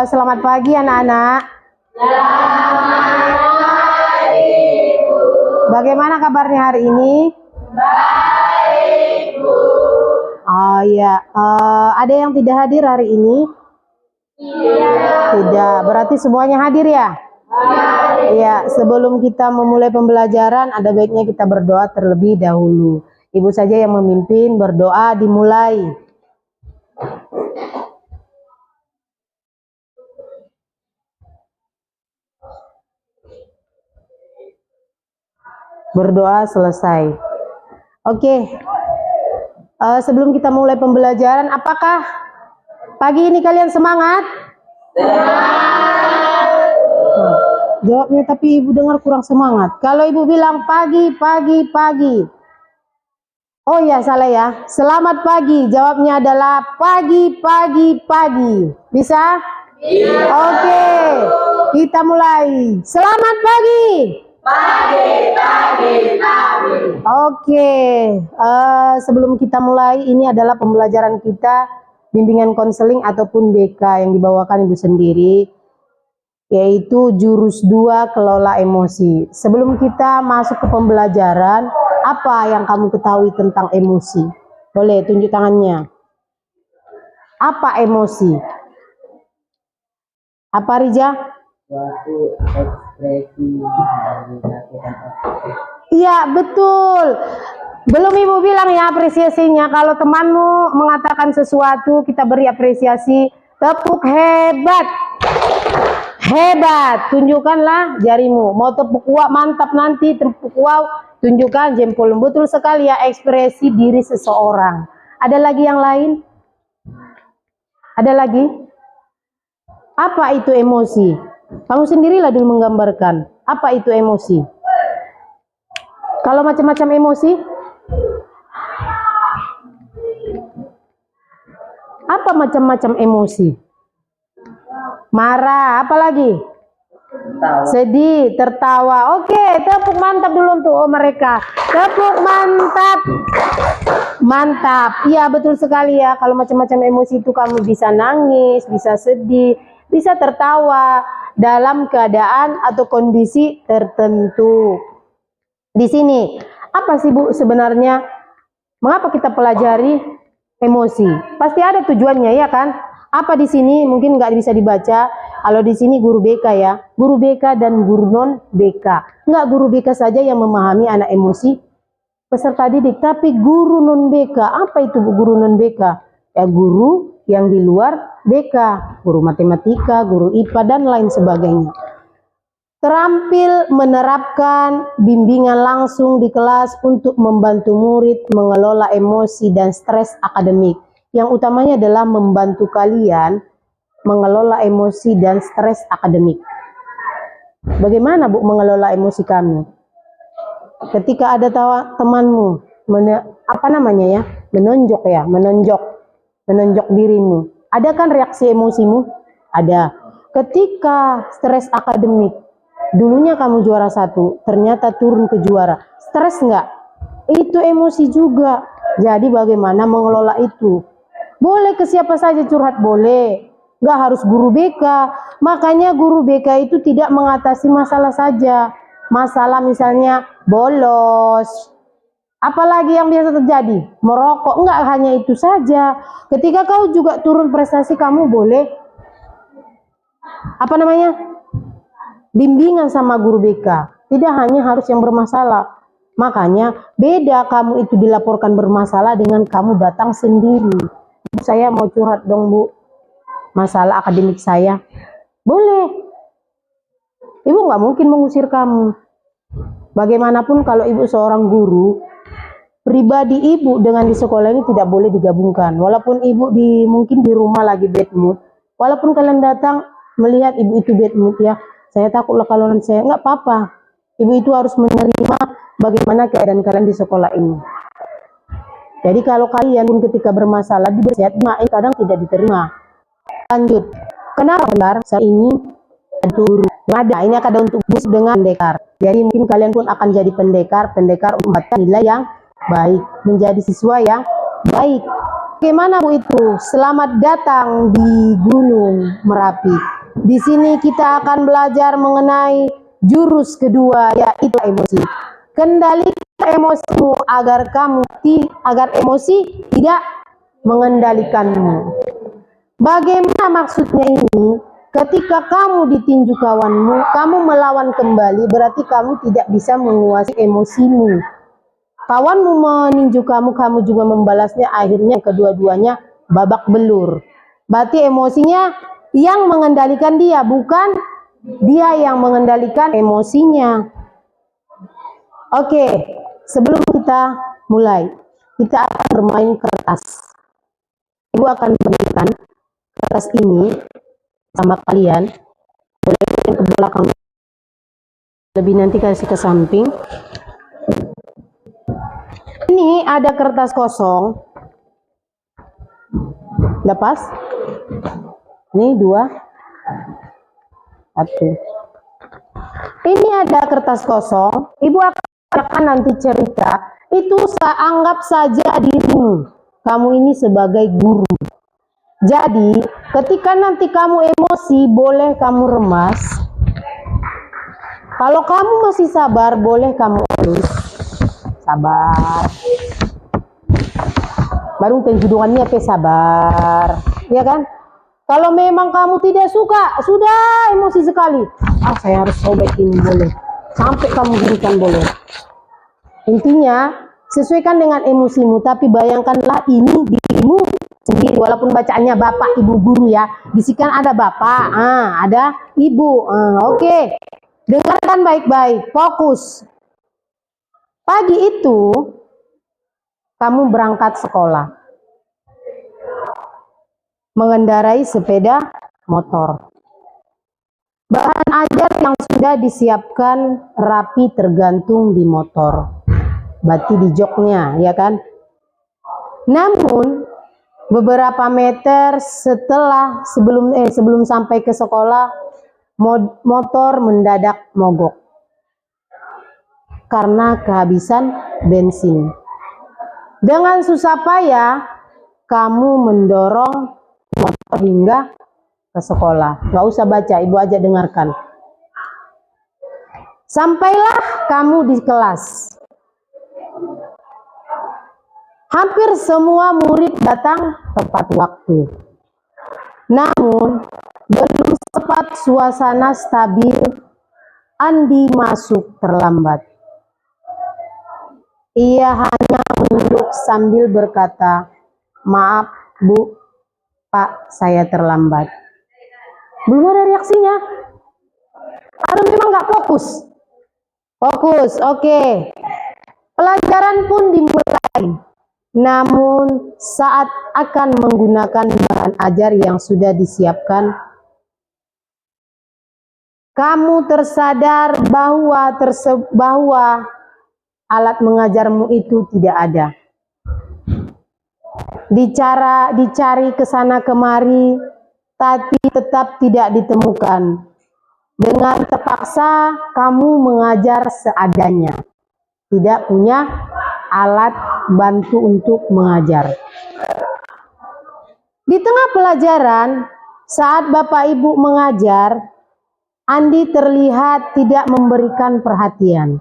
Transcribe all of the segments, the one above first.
Selamat pagi anak-anak. Bagaimana kabarnya hari ini? Baik, Bu. Oh iya, ada yang tidak hadir hari ini? Tidak, berarti semuanya hadir ya? Iya, sebelum kita memulai pembelajaran, ada baiknya kita berdoa terlebih dahulu. Ibu saja yang memimpin, berdoa dimulai. Berdoa selesai. Oke. Sebelum kita mulai pembelajaran, apakah pagi ini kalian semangat? Jawabnya tapi ibu dengar kurang semangat. Kalau ibu bilang pagi. Oh ya, salah ya. Selamat pagi. Jawabnya adalah pagi. Bisa? Bisa. Oke. Kita mulai. Selamat pagi. Pagi. Oke. Sebelum kita mulai, ini adalah pembelajaran kita bimbingan konseling ataupun BK yang dibawakan ibu sendiri, yaitu jurus 2 kelola emosi. Sebelum kita masuk ke pembelajaran, apa yang kamu ketahui tentang emosi? Boleh tunjuk tangannya. Apa emosi? Apa, Rija? Suatu ekspresi dari lakukan. Iya, betul. Belum ibu bilang ya apresiasinya. Kalau temanmu mengatakan sesuatu, kita beri apresiasi. Tepuk hebat. Hebat, tunjukkanlah jarimu. Mau tepuk wah mantap nanti, tepuk wow, tunjukkan jempol. Betul sekali ya, ekspresi diri seseorang. Ada lagi yang lain? Ada lagi? Apa itu emosi? Kamu sendirilah dulu menggambarkan. Apa itu emosi? Kalau macam-macam emosi? Apa macam-macam emosi? Marah, apa lagi? Sedih, tertawa. Oke, tepuk mantap dulu untuk mereka. Tepuk mantap. Mantap. Iya, betul sekali ya. Kalau macam-macam emosi itu kamu bisa nangis, bisa sedih, bisa tertawa dalam keadaan atau kondisi tertentu. Di sini, apa sih Bu sebenarnya? Mengapa kita pelajari emosi? Pasti ada tujuannya ya kan? Apa di sini mungkin nggak bisa dibaca. Kalau di sini guru BK ya, guru BK dan guru non BK. Nggak guru BK saja yang memahami anak emosi peserta didik, tapi guru non BK. Apa itu guru non BK? Ya guru yang di luar BK, guru matematika, guru IPA dan lain sebagainya. Terampil menerapkan bimbingan langsung di kelas untuk membantu murid mengelola emosi dan stres akademik. Yang utamanya adalah membantu kalian mengelola emosi dan stres akademik. Bagaimana Bu mengelola emosi kami? Ketika ada temanmu menonjok dirimu, ada kan reaksi emosimu? Ada. Ketika stres akademik, dulunya kamu juara 1, ternyata turun ke juara, stres nggak? Itu emosi juga. Jadi bagaimana mengelola itu? Boleh ke siapa saja curhat, boleh. Nggak harus guru BK. Makanya guru BK itu tidak mengatasi masalah saja. Masalah misalnya bolos. Apalagi yang biasa terjadi? Merokok. Enggak hanya itu saja. Ketika kau juga turun prestasi, kamu boleh bimbingan sama guru BK. Tidak hanya harus yang bermasalah. Makanya beda kamu itu dilaporkan bermasalah dengan kamu datang sendiri. Saya mau curhat dong Bu, masalah akademik saya. Boleh. Ibu nggak mungkin mengusir kamu. Bagaimanapun kalau ibu seorang guru, pribadi ibu dengan di sekolah ini tidak boleh digabungkan. Walaupun ibu mungkin di rumah lagi bad mood, walaupun kalian datang melihat ibu itu bad mood ya, saya takutlah kalau saya, nggak apa-apa. Ibu itu harus menerima bagaimana keadaan kalian di sekolah ini. Jadi kalau kalian pun ketika bermasalah di bersehat, kadang tidak diterima. Lanjut. Kenapa benar saat ini ada ini akan untuk bus dengan pendekar. Jadi mungkin kalian pun akan jadi pendekar untuk mendapatkan nilai yang baik, menjadi siswa yang baik. Bagaimana Bu itu? Selamat datang di Gunung Merapi. Di sini kita akan belajar mengenai jurus kedua, yaitu emosi. Kendalikan emosimu agar emosi tidak mengendalikanmu. Bagaimana maksudnya ini? Ketika kamu ditinju kawanmu, kamu melawan kembali, berarti kamu tidak bisa menguasai emosimu. Kawanmu meninju kamu, kamu juga membalasnya, akhirnya kedua-duanya babak belur. Berarti emosinya yang mengendalikan dia, bukan dia yang mengendalikan emosinya. Oke, sebelum kita mulai, kita akan bermain kertas. Ibu akan berikan kertas ini sama kalian, boleh ke belakang, lebih nanti kasih ke samping. Ini ada kertas kosong, lepas. Ini 2, 1. Ini ada kertas kosong. Ibu akan nanti cerita. Itu anggap saja dirimu. Kamu ini sebagai guru. Jadi, ketika nanti kamu emosi, boleh kamu remas. Kalau kamu masih sabar, boleh kamu halus. Sabar. Baru tenjudukannya sabar. Ya kan? Kalau memang kamu tidak suka, sudah emosi sekali. Saya harus sobekin, boleh. Sampai kamu berikan, boleh. Intinya, sesuaikan dengan emosimu, tapi bayangkanlah ini dirimu sendiri, walaupun bacaannya bapak ibu guru ya, bisikan ada bapak, ada ibu, oke. Dengarkan baik-baik, fokus. Pagi itu kamu berangkat sekolah, mengendarai sepeda motor. Bahan ajar yang sudah disiapkan rapi tergantung di motor, berarti di joknya, ya kan? Namun beberapa meter sebelum sampai ke sekolah, motor mendadak mogok karena kehabisan bensin. Dengan susah payah kamu mendorong motor hingga ke sekolah. Gak usah baca, ibu aja dengarkan. Sampailah kamu di kelas. Hampir semua murid datang tepat waktu. Namun, belum sempat suasana stabil, Andi masuk terlambat. Ia hanya menunduk sambil berkata, "Maaf, Bu, Pak, saya terlambat." Belum ada reaksinya. Atau memang nggak fokus? Fokus, oke. Pelajaran pun dimulai. Namun saat akan menggunakan bahan ajar yang sudah disiapkan, kamu tersadar bahwa alat mengajarmu itu tidak ada. Dicari ke sana kemari, tapi tetap tidak ditemukan. Dengan terpaksa kamu mengajar seadanya, tidak punya alat bantu untuk mengajar. Di tengah pelajaran, saat Bapak Ibu mengajar, Andi terlihat tidak memberikan perhatian.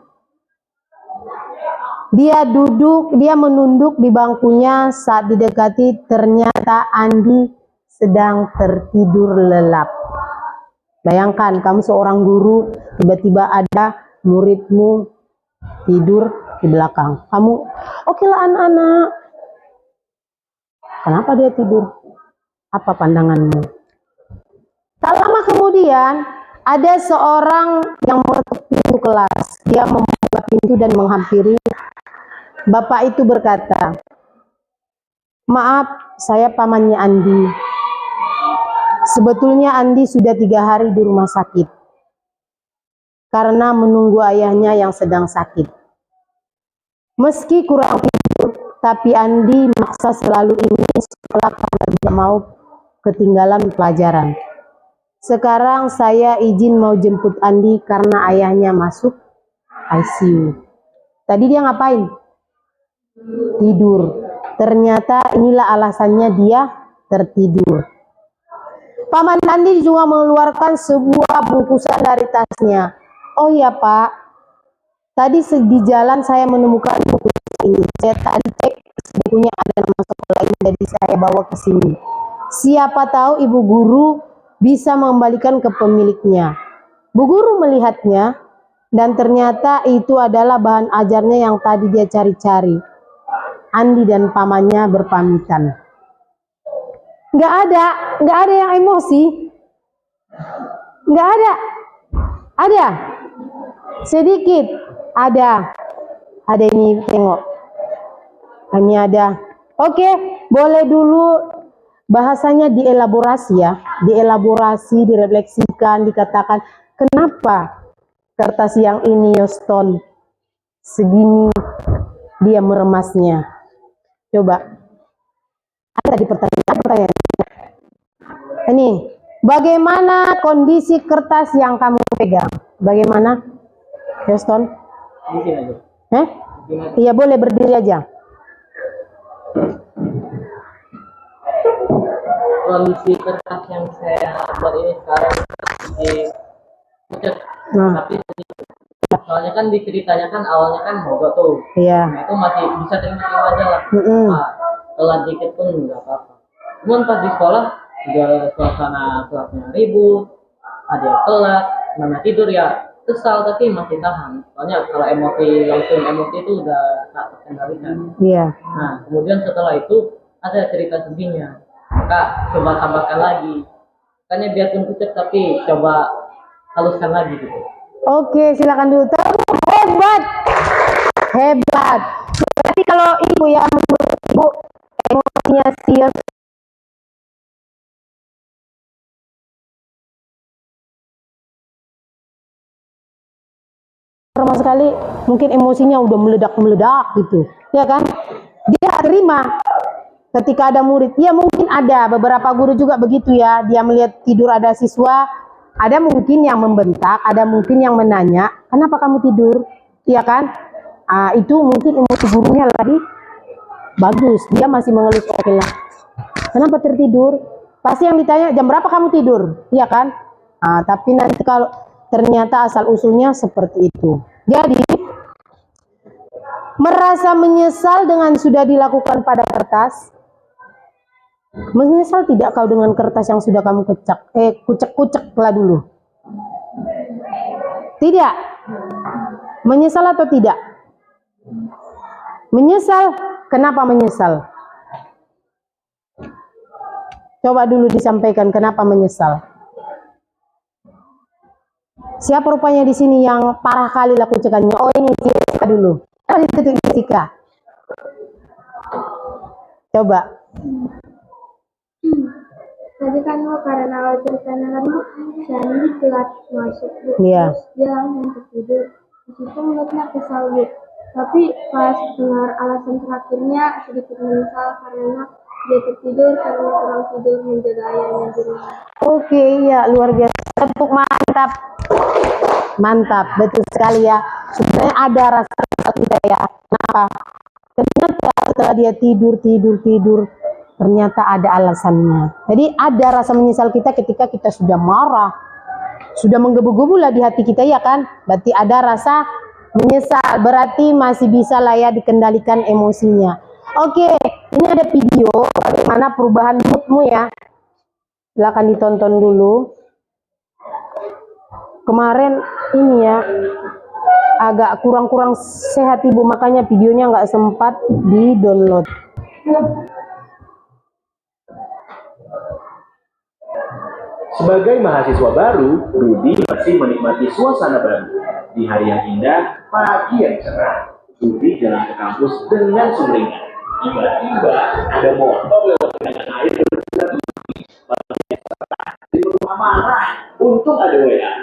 Dia menunduk di bangkunya. Saat didekati, ternyata Andi sedang tertidur lelap. Bayangkan, kamu seorang guru, tiba-tiba ada muridmu tidur di belakang. Kamu, oke lah anak-anak. Kenapa dia tidur? Apa pandanganmu? Tak lama kemudian, ada seorang yang mengetuk pintu kelas. Dia membuka pintu dan menghampiri. Bapak itu berkata, "Maaf, saya pamannya Andi. Sebetulnya Andi sudah 3 hari di rumah sakit karena menunggu ayahnya yang sedang sakit. Meski kurang tidur, tapi Andi maksa selalu ingin sekolah karena tidak mau ketinggalan pelajaran. Sekarang saya izin mau jemput Andi karena ayahnya masuk ICU." Tadi dia ngapain? Tidur. Ternyata inilah alasannya dia tertidur. Paman Andi juga mengeluarkan sebuah bungkusan dari tasnya. Oh iya Pak, tadi di jalan saya menemukan buku ini. Saya tadi cek bukunya ada nama sekolah ini, jadi saya bawa ke sini. Siapa tahu ibu guru bisa mengembalikan ke pemiliknya. Bu guru melihatnya dan ternyata itu adalah bahan ajarnya yang tadi dia cari-cari. Andi dan pamannya berpamitan. Nggak ada yang emosi. Nggak ada. Ada. Sedikit. Ada ini, tengok. Ini ada. Oke, boleh dulu bahasanya dielaborasi ya. Dielaborasi, direfleksikan, dikatakan. Kenapa kertas yang ini Yoston segini dia meremasnya? Coba. Ada di pertanyaan. Ini, bagaimana kondisi kertas yang kamu pegang? Bagaimana, Yoston? Di sini aja. Iya, boleh berdiri aja. Kondisi kertas yang saya buat ini sekarang pucat. Tapi soalnya kan diceritanya kan awalnya kan mogok tuh. Iya. Nah, itu masih bisa terima aja lah. Nah, telat dikit pun nggak apa-apa. Cuman pas di sekolah juga suasana kelasnya ribut, ada yang telat, mana tidur ya kesal tapi masih tahan. Soalnya kalau langsung emosi itu udah tak terkendalikan. Iya. Nah, kemudian setelah itu ada cerita sedihnya. Kak, coba tambahkan lagi. Makanya biarpun pucat tapi coba haluskan lagi gitu. Oke, silakan dulu. Hebat. Berarti kalau ibu ya, menurut ibu emosinya serius sama sekali, mungkin emosinya udah meledak gitu, ya kan? Dia terima ketika ada murid, ya mungkin ada beberapa guru juga begitu ya, dia melihat tidur ada siswa, ada mungkin yang membentak, ada mungkin yang menanya, kenapa kamu tidur, ya kan? Itu mungkin emosi gurunya lagi bagus, dia masih mengelus, oke lah, kenapa tertidur? Pasti yang ditanya, jam berapa kamu tidur, ya kan? Tapi nanti kalau ternyata asal usulnya seperti itu. Jadi merasa menyesal dengan sudah dilakukan pada kertas. Menyesal tidak kau dengan kertas yang sudah kamu kucek-kucek lah dulu? Tidak. Menyesal atau tidak? Menyesal. Kenapa menyesal? Coba dulu disampaikan kenapa menyesal. Siapa rupanya di sini yang parah kali lah kucekannya? Oh, ini Jessica dulu. Itu Jessica. Coba. Tadi kan karena awal ceritanya kan Shani telat masuk Bu. Iya. Terus dia langsung tertidur. Di situ mulutnya kesal Bu. Tapi pas dengar alasan terakhirnya sedikit menyesal karena dia tertidur karena kurang tidur menjaga ayahnya di rumah. Oke, iya, luar biasa. Tepuk mantap. Mantap, betul sekali ya. Sebenarnya ada rasa kita ya. Kenapa? Ternyata setelah dia tidur, ternyata ada alasannya. Jadi ada rasa menyesal kita ketika kita sudah marah, sudah menggebu-gebu lah di hati kita, ya kan? Berarti ada rasa menyesal, berarti masih bisa lah ya dikendalikan emosinya. Oke, ini ada video bagaimana perubahan moodmu ya. Silakan ditonton dulu. Kemarin ini ya agak kurang sehat ibu, makanya videonya nggak sempat di download. Sebagai mahasiswa baru, Rudi masih menikmati suasana baru. Di hari yang indah, pagi yang cerah, Rudi jalan ke kampus dengan sumringah. Tiba-tiba ada motor lewat genangan air di rumah marah. Untung ada WA.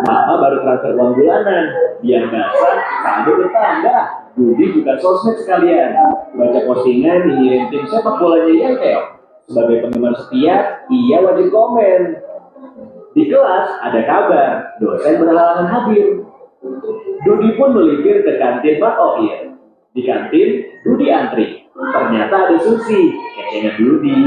Mama baru transfer uang bulanan. Biar basah, saldo bertambah. Rudi buka sosmed sekalian. Baca postingan nyinyirin tim sepak bolanya yang keok. Sebagai penggemar setia, ia wajib komen. Di kelas ada kabar, dosen berhalangan hadir. Rudi pun melipir ke kantin Pak Ohir. Di kantin, Rudi antri. Ternyata ada Susi, kecengan Budi.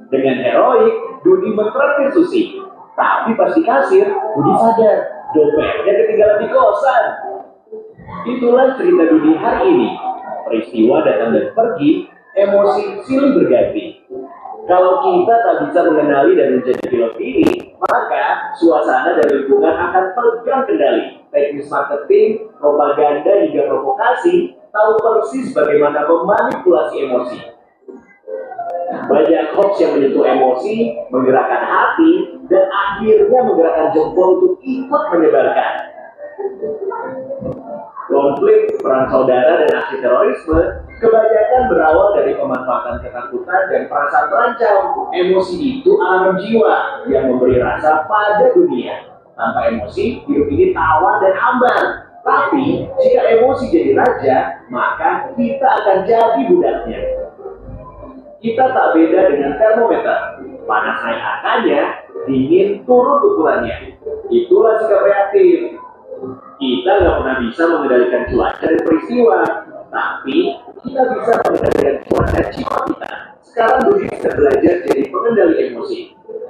Dengan heroik, Budi mentraktir Susi. Tapi pas di kasir, Budi sadar, dompetnya ketinggalan di kosan. Itulah cerita Budi hari ini. Peristiwa datang dan pergi, emosi silih berganti. Kalau kita tak bisa mengenali dan menjadi pilot ini, maka suasana dan lingkungan akan pegang kendali. Teknis marketing, propaganda hingga provokasi tahu persis bagaimana memanipulasi emosi. Banyak hoax yang menyentuh emosi, menggerakkan hati, dan akhirnya menggerakkan jempol untuk ikut menyebarkan. Konflik, perang saudara, dan aksi terorisme kebanyakan berawal dari pemanfaatan ketakutan dan perasaan terancam. Emosi itu alam jiwa yang memberi rasa pada dunia. Tanpa emosi, hidup ini tawar dan hambar. Tapi, jika emosi jadi raja, maka kita akan jadi budaknya. Kita tak beda dengan termometer. Panas naik angkanya, dingin turun ukurannya. Itulah sikap reaktif. Kita nggak pernah bisa mengendalikan cuaca dan peristiwa, tapi kita bisa mengendalikan cuaca jiwa kita. Sekarang Budi sudah belajar jadi pengendali emosi.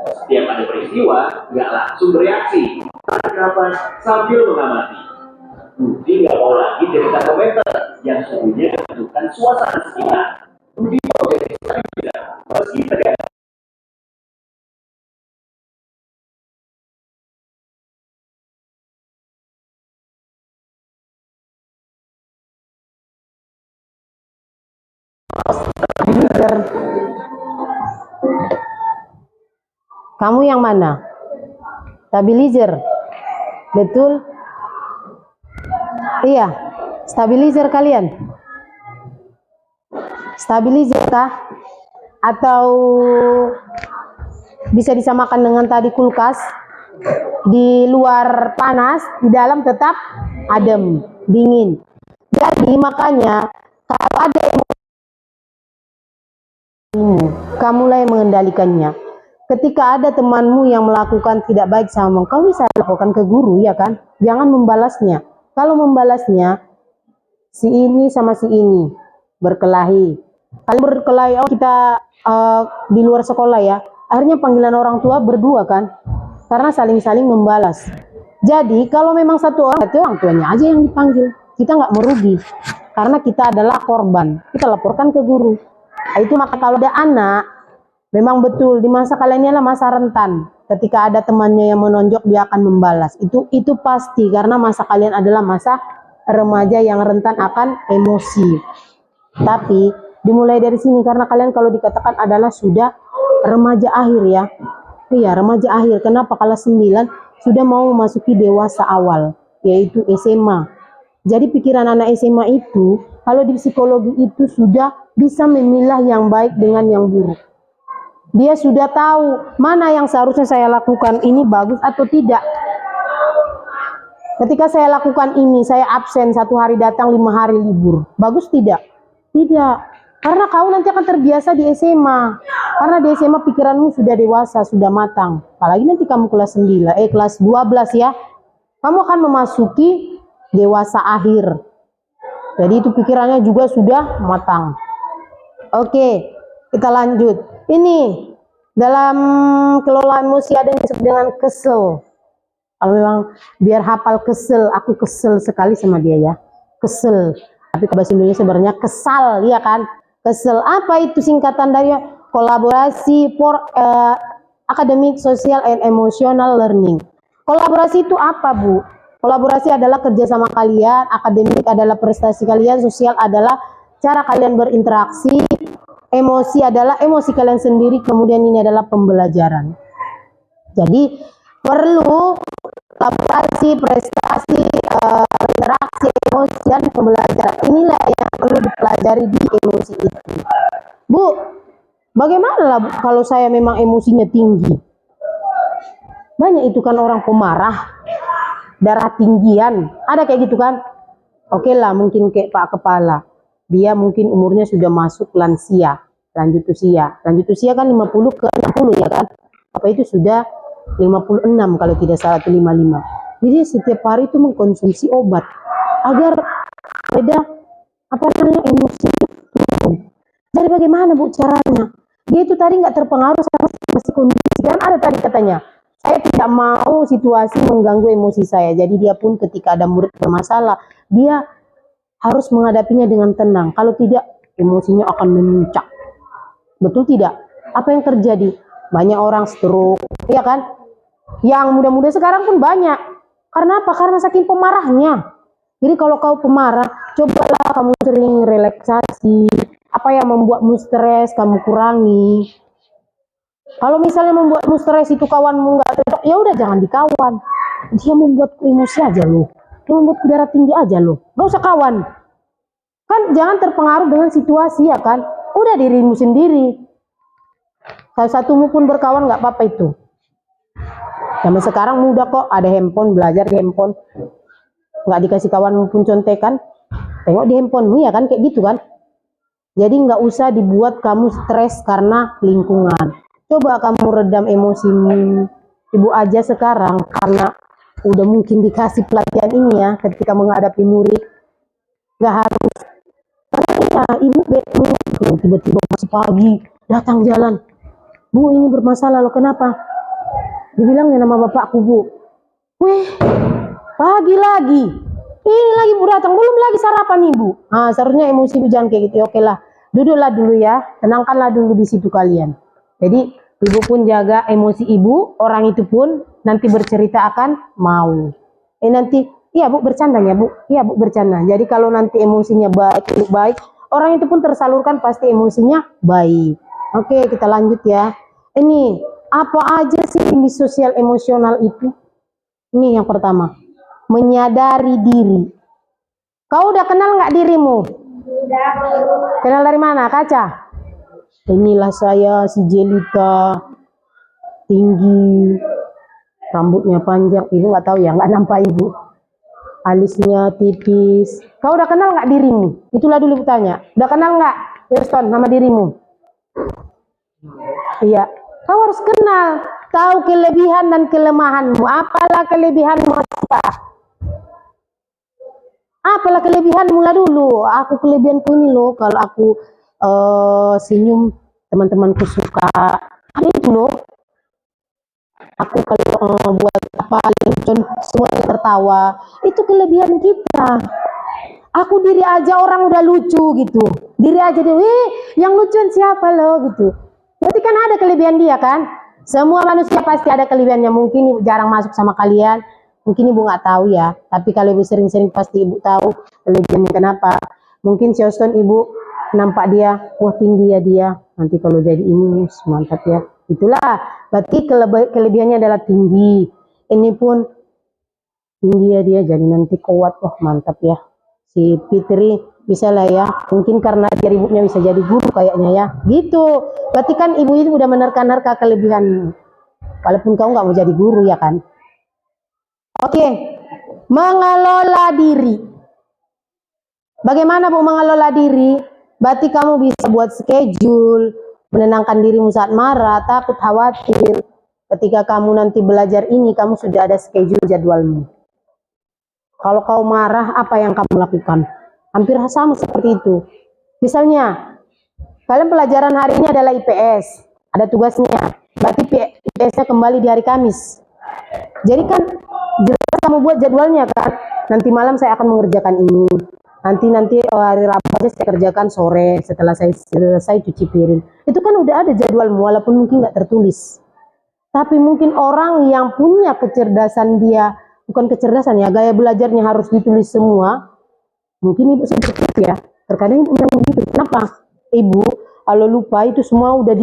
Setiap ada peristiwa, nggak langsung bereaksi. Tarik nafas sambil mengamati. Budi nggak mau lagi jadi termometer yang sesungguhnya menentukan suasana sekitar. Budi mau jadi stabilizer, meski tergantung. Kamu yang mana? Stabilizer. Betul? Iya, stabilizer kalian. Stabilizer kah? Atau bisa disamakan dengan tadi kulkas? Di luar panas, di dalam tetap adem, dingin. Jadi makanya kalau ada kamulah yang mengendalikannya. Ketika ada temanmu yang melakukan tidak baik sama kau, bisa laporkan ke guru, ya kan? Jangan membalasnya. Kalau membalasnya, si ini sama si ini berkelahi. Kalau berkelahi, oh kita di luar sekolah ya. Akhirnya panggilan orang tua berdua kan? Karena saling-saling membalas. Jadi kalau memang satu orang, itu orang tuanya aja yang dipanggil. Kita nggak merugi. Karena kita adalah korban. Kita laporkan ke guru. Nah, itu maka kalau ada anak, memang betul di masa kalian ini adalah masa rentan. Ketika ada temannya yang menonjok, dia akan membalas. Itu pasti karena masa kalian adalah masa remaja yang rentan akan emosi. Tapi dimulai dari sini karena kalian kalau dikatakan adalah sudah remaja akhir ya. Iya, remaja akhir. Kenapa? Kelas 9 sudah mau memasuki dewasa awal, yaitu SMA. Jadi pikiran anak SMA itu, kalau di psikologi itu sudah bisa memilah yang baik dengan yang buruk. Dia sudah tahu mana yang seharusnya saya lakukan, ini bagus atau tidak. Ketika saya lakukan ini, saya absen 1 hari datang 5 hari libur. Bagus tidak? Tidak. Karena kau nanti akan terbiasa di SMA. Karena di SMA pikiranmu sudah dewasa, sudah matang. Apalagi nanti kamu kelas 12 ya. Kamu akan memasuki dewasa akhir. Jadi itu pikirannya juga sudah matang. Oke, kita lanjut. Ini dalam kelola emosi ada yang disebut dengan kesel. Kalau memang biar hafal kesel, aku kesel sekali sama dia ya. Kesel. Tapi bahasa Indonesia sebenarnya kesal, ya kan? Kesel. Apa itu singkatan dari kolaborasi for academic, social, and emotional learning. Kolaborasi itu apa, Bu? Kolaborasi adalah kerjasama kalian, akademik adalah prestasi kalian, sosial adalah cara kalian berinteraksi, emosi adalah emosi kalian sendiri, kemudian ini adalah pembelajaran. Jadi perlu kolaborasi, prestasi, interaksi, emosi, dan pembelajaran. Inilah yang perlu dipelajari di emosi itu. Bu, bagaimana lah kalau saya memang emosinya tinggi? Banyak itu kan orang pemarah, darah tinggian, ada kayak gitu kan? Oke lah, mungkin kayak Pak Kepala. Dia mungkin umurnya sudah masuk lansia, lanjut usia. Lanjut usia kan 50 ke 60 ya kan? Apa itu sudah 56 kalau tidak salah, atau 55. Jadi setiap hari itu mengkonsumsi obat agar beda apa namanya emosi turun. Jadi bagaimana Bu caranya? Dia itu tadi nggak terpengaruh sama situasi kondisi. Kan ada tadi katanya, saya tidak mau situasi mengganggu emosi saya. Jadi dia pun ketika ada murid bermasalah, dia harus menghadapinya dengan tenang. Kalau tidak, emosinya akan memuncak. Betul tidak? Apa yang terjadi? Banyak orang stroke, ya kan? Yang muda-muda sekarang pun banyak. Karena apa? Karena saking pemarahnya. Jadi kalau kau pemarah, cobalah kamu sering relaksasi. Apa yang membuatmu stres, kamu kurangi. Kalau misalnya membuatmu stres itu kawanmu nggak cocok, ya udah jangan dikawan. Dia membuatku emosi aja loh. Dia membuatku darah tinggi aja loh. Nggak usah kawan. Kan jangan terpengaruh dengan situasi ya kan. Udah dirimu sendiri. Salah satumu pun berkawan nggak apa-apa itu. Zaman sekarang mudah kok, ada handphone, belajar di handphone. Nggak dikasih kawan pun contekan. Tengok di handphonemu ya kan, kayak gitu kan. Jadi nggak usah dibuat kamu stres karena lingkungan. Coba kamu redam emosimu. Ibu aja sekarang karena udah mungkin dikasih pelatihan ini ya ketika menghadapi murid. Nggak harus. Karena ibu tiba-tiba masih pagi datang jalan. Bu ini bermasalah loh, kenapa? Dibilangnya nama bapakku Bu. Weh, pagi lagi. Ini lagi Bu datang, belum lagi sarapan Ibu. Nah, seharusnya emosi itu jangan kayak gitu. Oke lah, duduklah dulu ya, tenangkanlah dulu di situ kalian. Jadi ibu pun jaga emosi ibu, orang itu pun nanti bercerita akan mau. Nanti, iya Bu bercanda ya Bu, iya Bu bercanda. Jadi kalau nanti emosinya baik, orang itu pun tersalurkan pasti emosinya baik. Oke, kita lanjut ya. Ini apa aja sih indeks sosial emosional itu? Ini yang pertama. Menyadari diri. Kau udah kenal nggak dirimu? Kenal dari mana? Kaca? Inilah saya si Jelita, tinggi, rambutnya panjang. Ibu nggak tahu ya, nggak nampak ibu. Alisnya tipis. Kau udah kenal nggak dirimu? Itulah dulu tanya. Udah kenal nggak, Houston, nama dirimu? Iya. Kau harus kenal, tahu kelebihan dan kelemahanmu. Apalah kelebihanmu? Apalah kelebihanmu lah dulu. Aku kelebihanku ini loh, kalau aku senyum teman-temanku suka. Ada itu loh. Aku kalau buat apa lencon semua tertawa. Itu kelebihan kita. Aku diri aja orang udah lucu gitu. Diri aja dia, yang lucuan siapa lo gitu. Berarti kan ada kelebihan dia kan. Semua manusia pasti ada kelebihannya. Mungkin ibu jarang masuk sama kalian. Mungkin ibu nggak tahu ya, tapi kalau ibu sering-sering pasti ibu tahu kelebihannya. Kenapa? Mungkin si Houston ibu nampak dia, wah tinggi ya dia, nanti kalau jadi ini mantap ya. Itulah, berarti kelebihannya adalah tinggi. Ini pun tinggi ya dia, jadi nanti kuat, wah mantap ya. Si Fitri bisa lah ya, mungkin karena dia ibunya bisa jadi guru kayaknya ya, gitu. Berarti kan ibu itu udah menerka-nerka kelebihan, walaupun kamu nggak mau jadi guru ya kan. Oke, mengelola diri. Bagaimana Bu mengelola diri? Berarti kamu bisa buat schedule, menenangkan dirimu saat marah, takut, khawatir. Ketika kamu nanti belajar ini, kamu sudah ada schedule jadwalmu. Kalau kau marah, apa yang kamu lakukan? Hampir sama seperti itu. Misalnya, kalian pelajaran hari ini adalah IPS, ada tugasnya. Berarti IPS-nya kembali di hari Kamis. Jadi kan jelas kamu buat jadwalnya kan. Nanti malam saya akan mengerjakan ini. Nanti hari Rabu aja saya kerjakan sore setelah saya selesai cuci piring. Itu kan udah ada jadwalmu walaupun mungkin nggak tertulis. Tapi mungkin orang yang punya kecerdasan dia, bukan kecerdasan ya, gaya belajarnya harus ditulis semua. Mungkin ibu seperti itu ya. Terkadang ibu bilang begitu. Kenapa? Ibu kalau lupa itu semua udah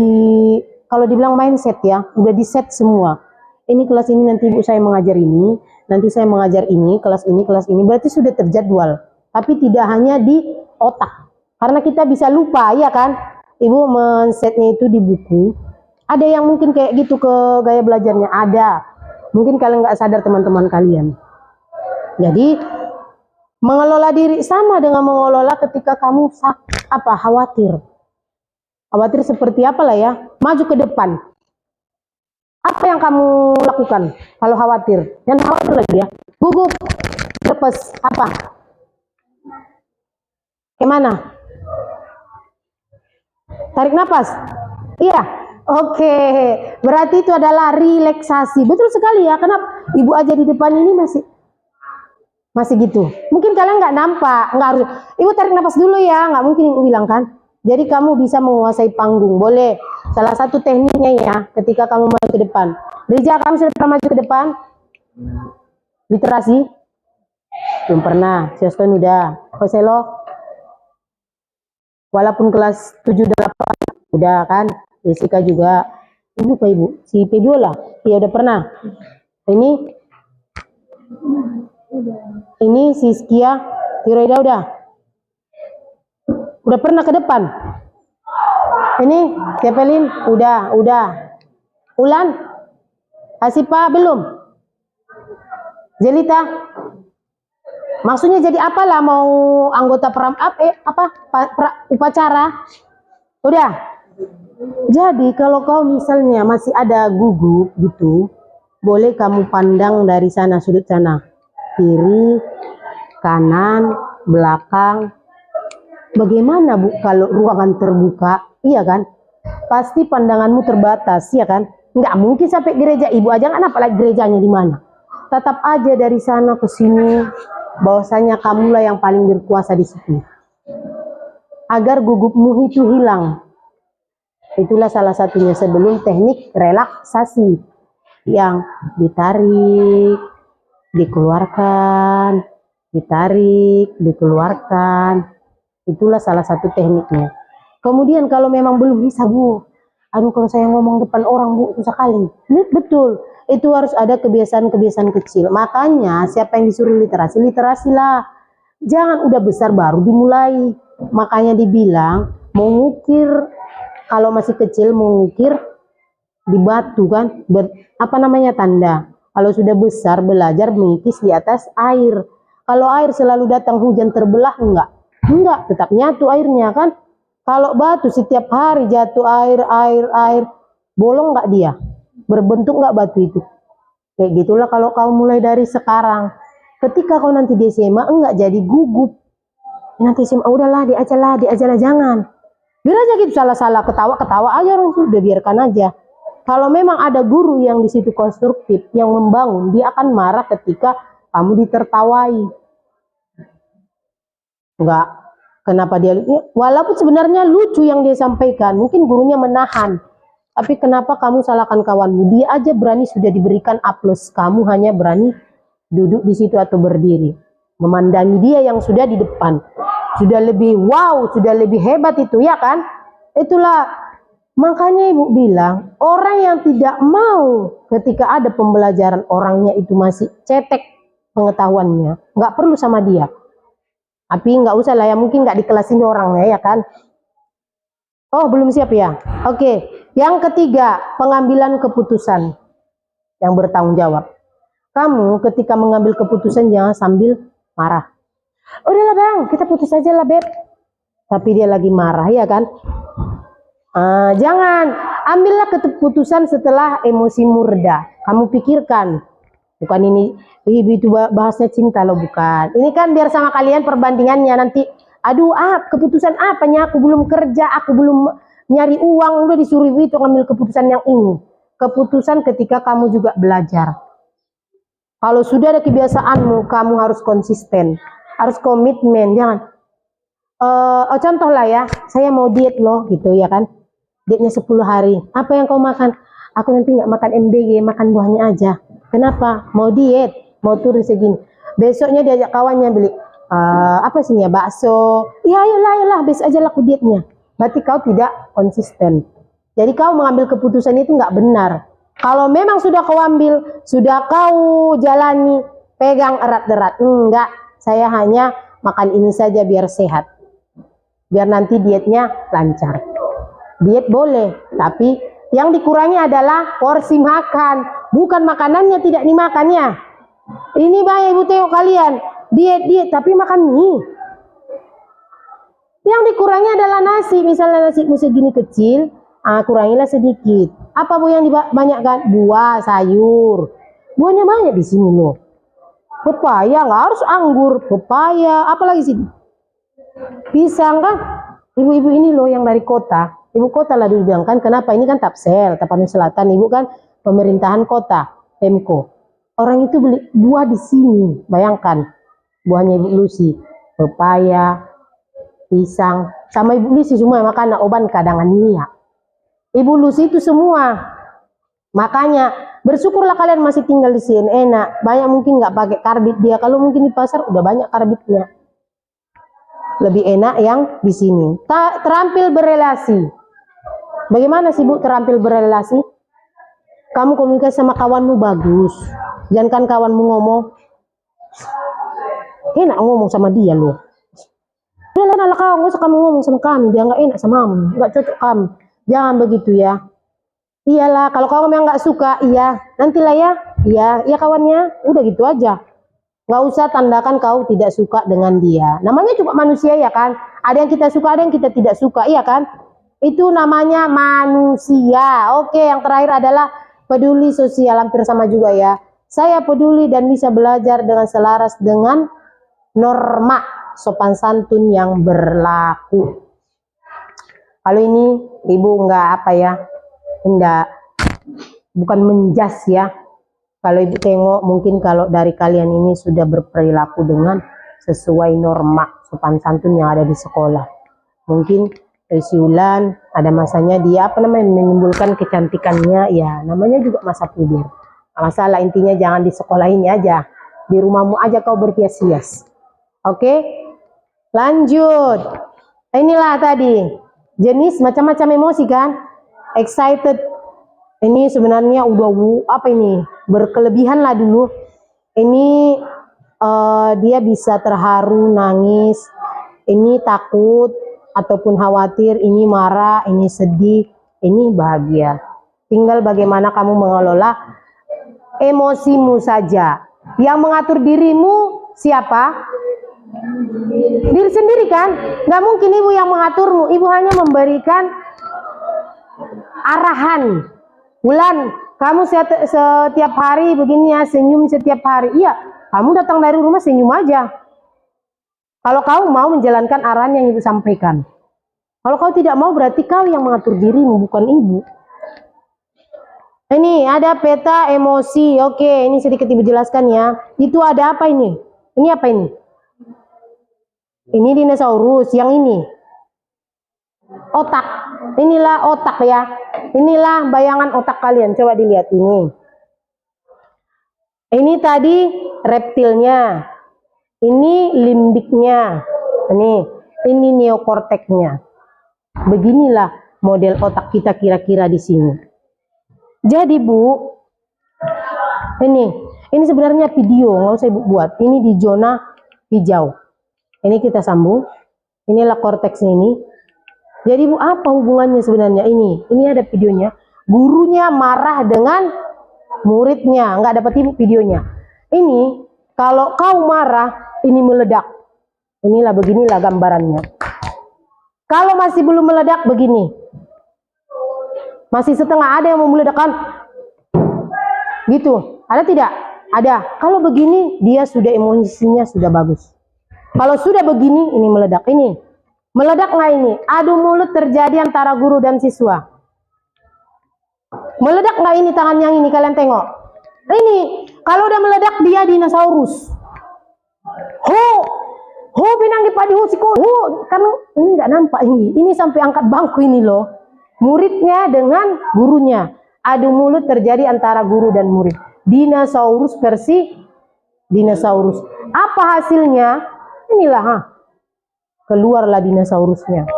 kalau dibilang mindset ya, udah di set semua. Ini kelas ini nanti ibu saya mengajar ini, nanti saya mengajar ini, kelas ini, berarti sudah terjadwal. Tapi tidak hanya di otak. Karena kita bisa lupa, ya kan? Ibu men-setnya itu di buku. Ada yang mungkin kayak gitu ke gaya belajarnya, ada. Mungkin kalian nggak sadar teman-teman kalian. Jadi, mengelola diri sama dengan mengelola ketika kamu khawatir. Khawatir seperti apa lah ya? Maju ke depan. Apa yang kamu lakukan kalau khawatir? Jangan khawatir lagi ya. Gugup, lepes, apa? Kemana? Tarik napas. Iya. Oke. Berarti itu adalah relaksasi. Betul sekali ya. Kenapa ibu aja di depan ini masih gitu. Mungkin kalian nggak nampak, nggak harus. Ibu tarik napas dulu ya. Nggak mungkin ibu bilang kan. Jadi kamu bisa menguasai panggung. Boleh. Salah satu tekniknya ya. Ketika kamu maju ke depan. Rija, kamu sudah pernah maju ke depan? Literasi? Belum pernah. Siaston udah. Koselo? Walaupun kelas 7-8 udah kan. Jessica juga. Ibu apa ibu? Si P2 lah. Iya udah pernah. Ini Siskia, Tiroida udah. Udah pernah ke depan. Ini Kepelin udah. Ulan? Asipa belum? Jelita? Maksudnya jadi apalah, mau anggota upacara? Udah. Jadi kalau kau misalnya masih ada gugup gitu, boleh kamu pandang dari sana, sudut sana. Kiri, kanan, belakang. Bagaimana Bu kalau ruangan terbuka? Iya kan? Pasti pandanganmu terbatas, ya kan? Nggak mungkin sampai gereja ibu aja kan, apalagi gerejanya di mana. Tetap aja dari sana ke sini, bahwasanya kamulah yang paling berkuasa di situ. Agar gugupmu itu hilang. Itulah salah satunya sebelum teknik relaksasi yang ditarik, dikeluarkan, ditarik, dikeluarkan. Itulah salah satu tekniknya. Kemudian kalau memang belum bisa Bu, aduh kalau saya ngomong depan orang Bu susah kali. Betul, itu harus ada kebiasaan-kebiasaan kecil. Makanya siapa yang disuruh literasi, literasilah. Jangan udah besar baru dimulai. Makanya dibilang mengukir, kalau masih kecil mengukir di batu kan, apa namanya tanda. Kalau sudah besar belajar mengikis di atas air. Kalau air selalu datang hujan terbelah enggak, tetap nyatu airnya kan. Kalau batu setiap hari jatuh air, bolong enggak dia? Berbentuk enggak batu itu? Kayak gitulah kalau kau mulai dari sekarang. Ketika kau nanti di SMA enggak jadi gugup. Nanti SMA udahlah diajalah jangan. Biar aja gitu salah-salah ketawa aja orang sudah biarkan aja. Kalau memang ada guru yang di situ konstruktif, yang membangun, dia akan marah ketika kamu ditertawai. Enggak, kenapa dia, walaupun sebenarnya lucu yang dia sampaikan, mungkin gurunya menahan. Tapi kenapa kamu salahkan kawanmu? Dia aja berani sudah diberikan A+, kamu hanya berani duduk di situ atau berdiri. Memandangi dia yang sudah di depan. Sudah lebih wow, sudah lebih hebat itu, ya kan? Itulah, makanya ibu bilang, orang yang tidak mau ketika ada pembelajaran, orangnya itu masih cetek pengetahuannya, nggak perlu sama dia. Tapi nggak usah lah ya, mungkin nggak di kelas ini orangnya, ya kan? Oh, belum siap ya? Oke, yang ketiga, pengambilan keputusan yang bertanggung jawab. Kamu ketika mengambil keputusan jangan sambil marah. Udahlah bang, kita putus aja lah beb. Tapi dia lagi marah, ya kan? Jangan, ambillah keputusan setelah emosimu reda. Kamu pikirkan, bukan ini, ibu itu bahasnya cinta loh, bukan. Ini kan biar sama kalian perbandingannya nanti. Aduh, keputusan apanya? Aku belum kerja, aku belum nyari uang, udah disuruh ibu itu ngambil keputusan yang ini. Keputusan ketika kamu juga belajar. Kalau sudah ada kebiasaanmu, kamu harus konsisten, harus komitmen, jangan. Contoh lah ya, saya mau diet loh, gitu ya kan. Dietnya 10 hari. Apa yang kau makan? Aku nanti nggak makan MBG, makan buahnya aja. Kenapa? Mau diet, mau turun segini. Besoknya diajak kawannya beli apa sih ya, bakso. Ya ayolah, besok aja laku dietnya. Berarti kau tidak konsisten. Jadi kau mengambil keputusan itu nggak benar. Kalau memang sudah kau ambil, sudah kau jalani, pegang erat-erat. Enggak, saya hanya makan ini saja biar sehat. Biar nanti dietnya lancar. Diet boleh, tapi yang dikurangi adalah porsi makan, bukan makanannya tidak dimakannya. Ini banyak ibu tengok kalian, diet tapi makan mie. Yang dikurangi adalah nasi, misalnya nasimu segini kecil, kurangilah sedikit. Apa Bu yang dibanyakkan? Buah, sayur. Buahnya banyak di sini loh. Pepaya, nggak harus anggur, pepaya, apalagi sih? Pisang kan? Ibu-ibu ini loh yang dari kota. Ibu kota lah dibilangkan, kenapa? Ini kan Tapsel, Tapanuli Selatan, ibu kan pemerintahan kota, Pemko. Orang itu beli buah di sini, bayangkan. Buahnya Ibu Lucy, pepaya, pisang, sama Ibu Lucy semua makan oban kadangan niat. Ibu Lucy itu semua. Makanya bersyukurlah kalian masih tinggal di sini enak. Banyak mungkin nggak pakai karbit dia. Kalau mungkin di pasar udah banyak karbitnya. Lebih enak yang di sini. Terampil berelasi. Bagaimana sih Bu terampil berelasi? Kamu komunikasi sama kawanmu bagus. Jangan kan kawanmu ngomong. Enak ngomong sama dia loh. Udah lah kau, nggak usah kamu ngomong sama kami. Dia nggak enak sama kamu, nggak cocok kamu. Jangan begitu ya. Iyalah, kalau kamu memang nggak suka, iya. Nantilah ya, iya kawannya. Udah gitu aja. Nggak usah tandakan kau tidak suka dengan dia. Namanya cuma manusia ya kan. Ada yang kita suka, ada yang kita tidak suka, iya kan? Itu namanya manusia. Oke, yang terakhir adalah peduli sosial, hampir sama juga ya. Saya peduli dan bisa belajar dengan selaras dengan norma sopan santun yang berlaku. Kalau ini ibu nggak apa ya, enggak, bukan menjas ya. Kalau ibu tengok mungkin kalau dari kalian ini sudah berperilaku dengan sesuai norma sopan santun yang ada di sekolah. Mungkin si Ulan ada masanya dia apa namanya menimbulkan kecantikannya, ya namanya juga masa puber. Masalah intinya jangan di sekolah ini aja, di rumahmu aja kau berhias-hias. Oke, lanjut. Inilah tadi jenis macam-macam emosi kan. Excited, ini sebenarnya udah apa ini, berkelebihan lah dulu. Ini dia bisa terharu, nangis, ini takut ataupun khawatir, ini marah, ini sedih, ini bahagia. Tinggal bagaimana kamu mengelola emosimu saja. Yang mengatur dirimu siapa? Diri sendiri kan? Nggak mungkin ibu yang mengaturmu. Ibu hanya memberikan arahan. Bulan, kamu setiap hari begini ya, senyum setiap hari. Iya, kamu datang dari rumah senyum aja. Kalau kau mau menjalankan arahan yang ibu sampaikan. Kalau kau tidak mau berarti kau yang mengatur dirimu, bukan ibu. Ini ada peta emosi. Oke, ini sedikit ibu jelaskan ya. Itu ada apa ini? Ini apa ini? Ini dinosaurus, yang ini otak. Inilah otak ya. Inilah bayangan otak kalian. Coba dilihat ini. Ini tadi reptilnya. Ini limbiknya. Ini neokorteknya. Beginilah model otak kita kira-kira di sini. Jadi Bu, ini sebenarnya video, nggak usah ibu buat. Ini di zona hijau. Ini kita sambung. Inilah korteks ini. Jadi Bu, apa hubungannya sebenarnya ini? Ini ada videonya. Gurunya marah dengan muridnya. Nggak dapat ibu videonya. Ini kalau kau marah, ini meledak. Inilah beginilah gambarannya. Kalau masih belum meledak begini. Masih setengah, ada yang mau meledakkan. Gitu. Ada tidak? Ada. Kalau begini dia sudah emosinya sudah bagus. Kalau sudah begini, ini meledak. Ini meledak nggak ini? Adu mulut terjadi antara guru dan siswa. Meledak nggak ini tangan yang ini? Kalian tengok. Ini kalau udah meledak dia dinosaurus. Ho pinang di padi husiko. Kan ini nggak nampak ini. Ini sampai angkat bangku ini loh. Muridnya dengan gurunya. Adu mulut terjadi antara guru dan murid. Dinosaurus versi dinosaurus. Apa hasilnya? Inilah, keluarlah dinosaurusnya.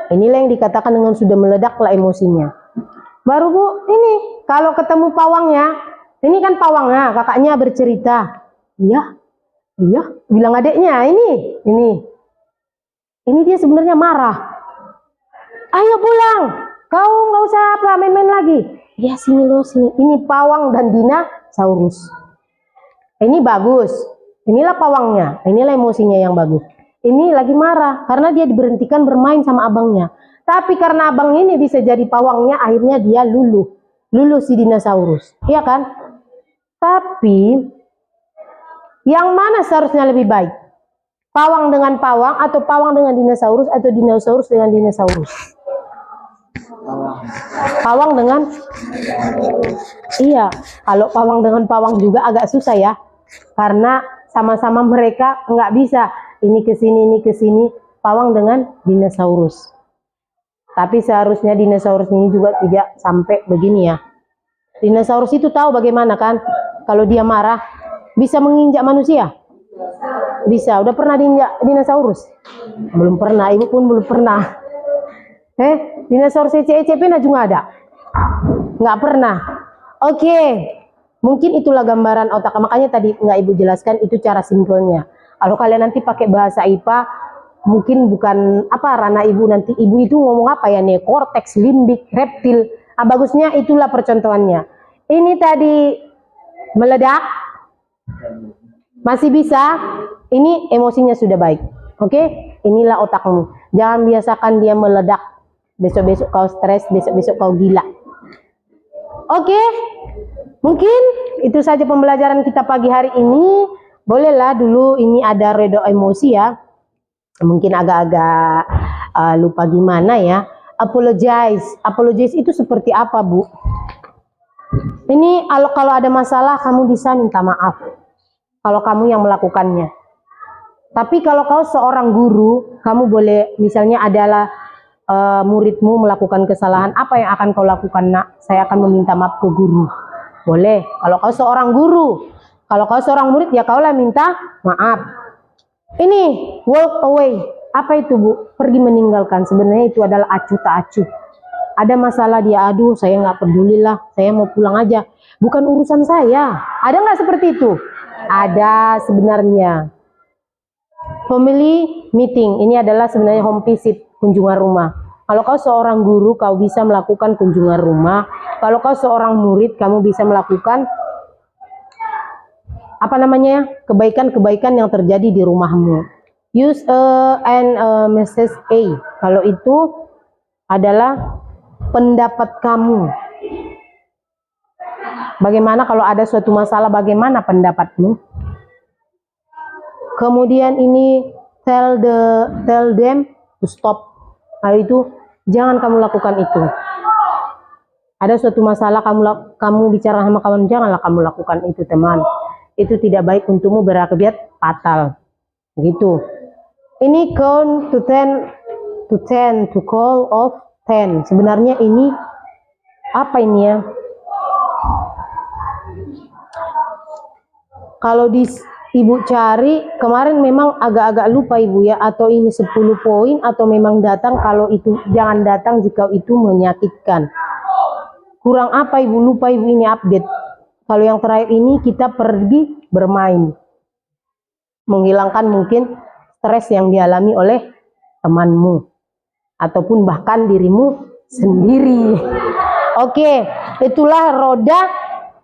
Inilah yang dikatakan dengan sudah meledaklah emosinya. Baru Bu, ini kalau ketemu pawangnya, ini kan pawangnya, kakaknya bercerita. Iya, bilang adeknya, ini dia sebenarnya marah. Ayo pulang, kau nggak usah main-main lagi. Ya sini loh, sini. Ini pawang dan dinosaurus. Ini bagus. Inilah pawangnya, inilah emosinya yang bagus. Ini lagi marah karena dia diberhentikan bermain sama abangnya. Tapi karena abang ini bisa jadi pawangnya, akhirnya dia luluh si dinosaurus. Iya kan? Tapi yang mana seharusnya lebih baik? Pawang dengan pawang atau pawang dengan dinosaurus atau dinosaurus dengan dinosaurus? Pawang dengan, iya, kalau pawang dengan pawang juga agak susah ya, karena sama-sama mereka nggak bisa ini ke sini, pawang dengan dinosaurus. Tapi seharusnya dinosaurus ini juga tidak sampai begini ya. Dinosaurus itu tahu bagaimana kan, kalau dia marah bisa menginjak manusia. Bisa, udah pernah diinjak dinosaurus? Belum pernah, ibu pun belum pernah. Dinosaurus ece-ece pernah juga ada? Nggak pernah. Oke, mungkin itulah gambaran otak. Makanya tadi nggak ibu jelaskan itu cara simpelnya. Kalau kalian nanti pakai bahasa IPA, mungkin bukan apa ranah ibu, nanti ibu itu ngomong apa ya nih, korteks, limbik, reptil. Bagusnya itulah percontohannya. Ini tadi meledak, masih bisa. Ini emosinya sudah baik. Oke, inilah otakmu. Jangan biasakan dia meledak. Besok-besok kau stres, besok-besok kau gila. Oke, mungkin itu saja pembelajaran kita pagi hari ini. Bolehlah dulu ini ada redo emosi ya. Mungkin agak-agak lupa gimana ya. Apologize itu seperti apa, Bu? Ini kalau ada masalah kamu bisa minta maaf. Kalau kamu yang melakukannya. Tapi kalau kau seorang guru, kamu boleh misalnya adalah muridmu melakukan kesalahan, apa yang akan kau lakukan, Nak? Saya akan meminta maaf ke guru. Boleh. Kalau kau seorang guru, kalau kau seorang murid ya kaulah minta maaf. Ini walk away. Apa itu, Bu? Pergi meninggalkan. Sebenarnya itu adalah acuh tak acuh. Ada masalah dia, aduh saya nggak peduli lah, saya mau pulang aja. Bukan urusan saya. Ada nggak seperti itu? Ada sebenarnya. Family meeting, ini adalah sebenarnya home visit, kunjungan rumah. Kalau kau seorang guru, kau bisa melakukan kunjungan rumah. Kalau kau seorang murid, kamu bisa melakukan apa namanya, kebaikan-kebaikan yang terjadi di rumahmu. Use and message A. Kalau itu adalah pendapat kamu. Bagaimana kalau ada suatu masalah, bagaimana pendapatmu? Kemudian ini tell them to stop. Nah, itu jangan kamu lakukan itu. Ada suatu masalah kamu bicara sama kawan, janganlah kamu lakukan itu, teman. Itu tidak baik untukmu, berakibat fatal. Gitu. Ini count to 10 to call of 10. Sebenarnya ini apa ini ya? Kalau ibu cari kemarin memang agak-agak lupa ibu ya, atau ini 10 poin atau memang datang. Kalau itu jangan datang jika itu menyakitkan. Kurang apa ibu, lupa ibu ini update. Kalau yang terakhir ini kita pergi bermain, menghilangkan mungkin stres yang dialami oleh temanmu ataupun bahkan dirimu sendiri. Oke, itulah roda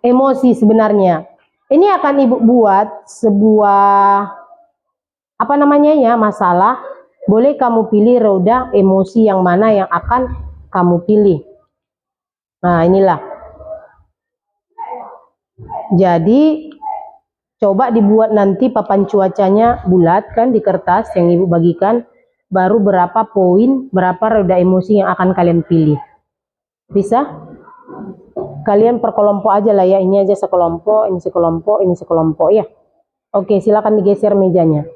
emosi sebenarnya. Ini akan ibu buat sebuah apa namanya ya, masalah. Boleh kamu pilih roda emosi yang mana yang akan kamu pilih. Nah, inilah. Jadi coba dibuat nanti papan cuacanya bulat kan di kertas yang ibu bagikan. Baru berapa poin, berapa roda emosi yang akan kalian pilih. Bisa? Kalian per kelompok aja lah ya. Ini aja sekelompok, ini sekelompok, ini sekelompok ya. Oke, silakan digeser mejanya.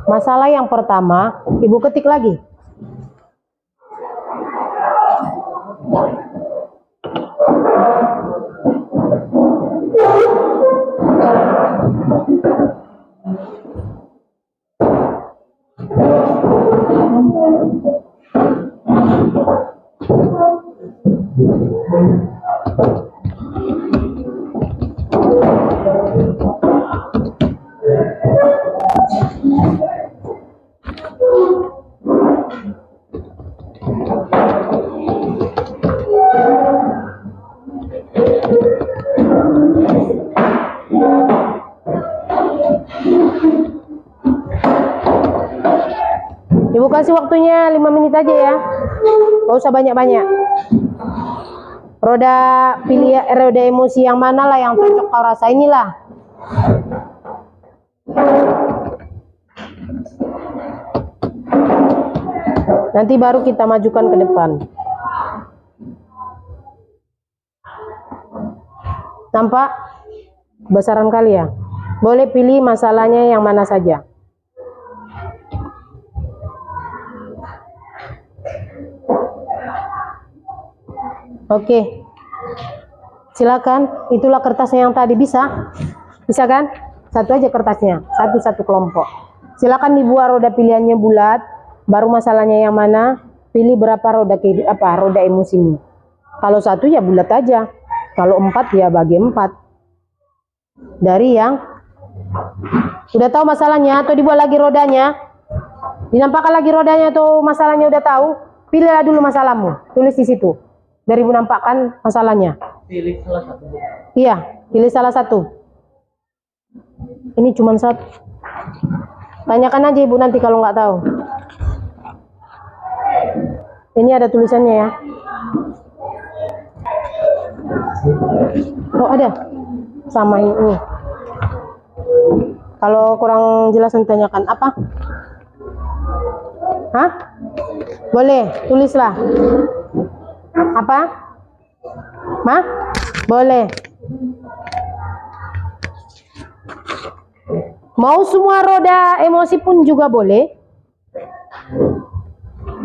Masalah yang pertama, ibu ketik lagi. Ibu kasih waktunya 5 menit aja ya. Gak usah banyak-banyak. Pilih roda emosi yang mana lah yang cocok kau rasa, inilah. Nanti baru kita majukan ke depan. Nampak besaran kali ya? Boleh pilih masalahnya yang mana saja. Oke. Silakan, itulah kertasnya yang tadi. Bisa? Bisa kan? Satu aja kertasnya, satu-satu kelompok. Silakan dibuat roda pilihannya bulat, baru masalahnya yang mana, pilih berapa roda roda emosimu. Kalau satu ya bulat aja, kalau 4 ya bagi 4. Dari yang udah tahu masalahnya atau dibuat lagi rodanya, dinampakkan lagi rodanya atau masalahnya udah tahu, pilihlah dulu masalahmu, tulis di situ. Dari menampakkan masalahnya. Pilih salah satu. Iya, pilih salah satu. Ini cuma satu. Tanyakan aja ibu nanti kalau nggak tahu. Ini ada tulisannya ya. Oh ada. Sama ini. Kalau kurang jelas tanyakan apa? Hah? Boleh, tulislah. Apa? Mah? Boleh. Mau semua roda emosi pun juga boleh.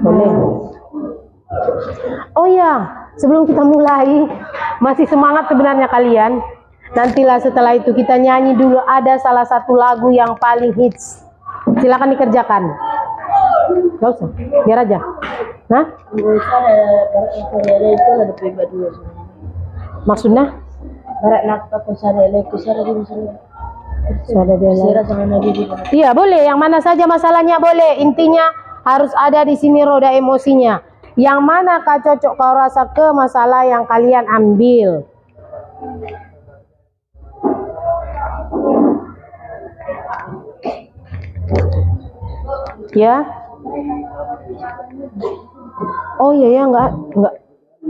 Boleh. Oh ya, sebelum kita mulai, masih semangat sebenarnya kalian. Nantilah setelah itu kita nyanyi dulu, ada salah satu lagu yang paling hits. Silakan dikerjakan. Gak usah, biar aja. Nah? Maksudnya? Iya boleh, yang mana saja masalahnya boleh. Intinya harus ada di sini roda emosinya. Yang mana kak cocok kau rasa ke masalah yang kalian ambil. Ya. Oh iya ya, enggak.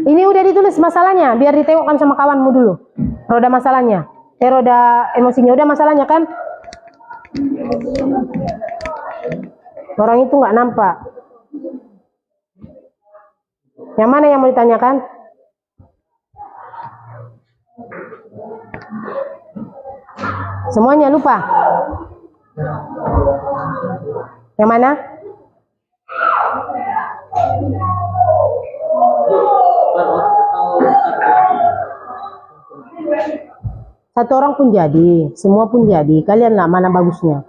Ini udah ditulis masalahnya, biar ditengokkan sama kawanmu dulu. Roda masalahnya. Roda emosinya udah masalahnya kan? Orang itu nggak nampak. Yang mana yang mau ditanyakan? Semuanya lupa? Yang mana? Satu orang pun jadi, semua pun jadi. Kalian lah mana bagusnya?